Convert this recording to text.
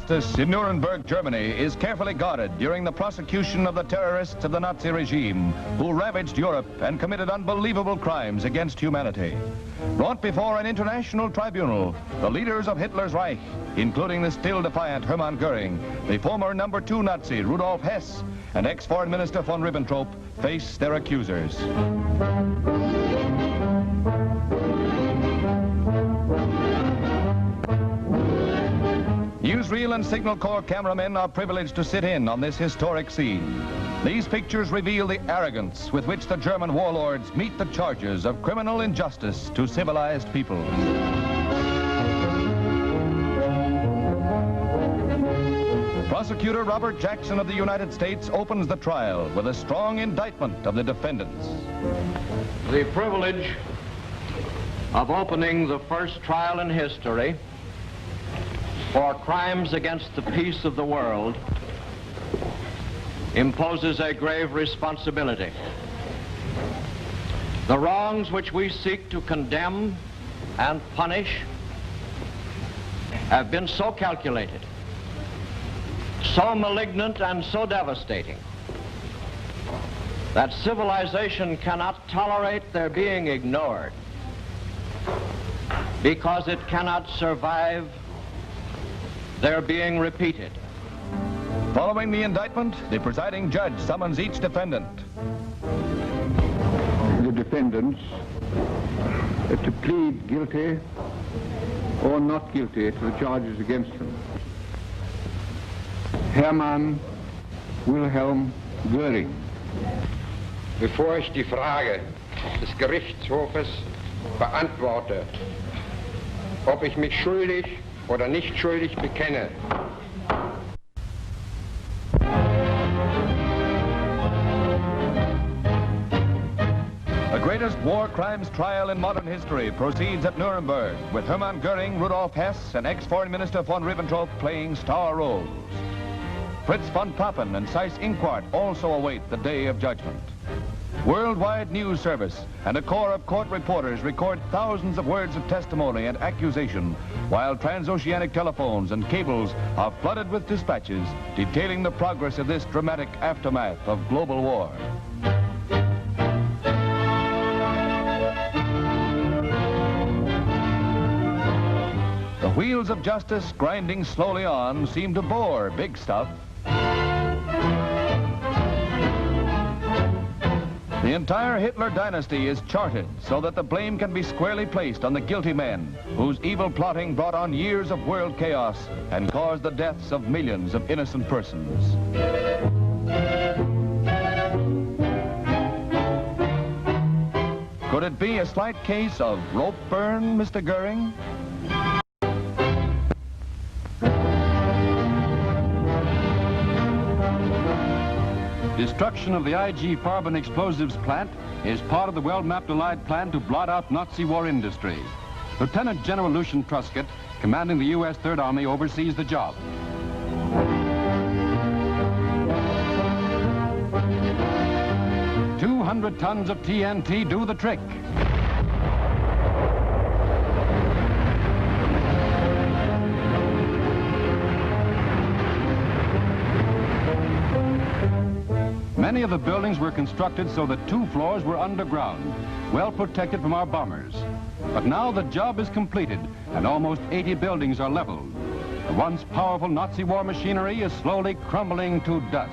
justice in Nuremberg, Germany, is carefully guarded during the prosecution of the terrorists of the Nazi regime who ravaged Europe and committed unbelievable crimes against humanity. Brought before an international tribunal, the leaders of Hitler's Reich, including the still defiant Hermann Goering, the former number 2 Nazi Rudolf Hess, and ex-Foreign Minister von Ribbentrop, face their accusers. Newsreel and Signal Corps cameramen are privileged to sit in on this historic scene. These pictures reveal the arrogance with which the German warlords meet the charges of criminal injustice to civilized peoples. Prosecutor Robert Jackson of the United States opens the trial with a strong indictment of the defendants. The privilege of opening the first trial in history for crimes against the peace of the world imposes a grave responsibility. The wrongs which we seek to condemn and punish have been so calculated, so malignant and so devastating that civilization cannot tolerate their being ignored because it cannot survive their being repeated. Following the indictment, the presiding judge summons each defendant. The defendants to plead guilty or not guilty to the charges against them. Hermann Wilhelm Goering. Bevor ich die Frage des Gerichtshofes beantworte, ob ich mich schuldig oder nicht schuldig bekenne. The greatest war crimes trial in modern history proceeds at Nuremberg, with Hermann Goering, Rudolf Hess, and ex-Foreign Minister von Ribbentrop playing star roles. Fritz von Papen and Seyss Inquart also await the day of judgment. Worldwide news service and a corps of court reporters record thousands of words of testimony and accusation, while transoceanic telephones and cables are flooded with dispatches detailing the progress of this dramatic aftermath of global war. The wheels of justice grinding slowly on seem to bore big stuff. The entire Hitler dynasty is charted so that the blame can be squarely placed on the guilty men whose evil plotting brought on years of world chaos and caused the deaths of millions of innocent persons. Could it be a slight case of rope burn, Mr. Goering? Destruction of the IG Farben explosives plant is part of the well-mapped Allied plan to blot out Nazi war industry. Lieutenant General Lucian Truscott, commanding the U.S. Third Army, oversees the job. "200 tons of TNT do the trick." Many of the buildings were constructed so that 2 floors were underground, well protected from our bombers. But now the job is completed and almost 80 buildings are leveled. The once powerful Nazi war machinery is slowly crumbling to dust.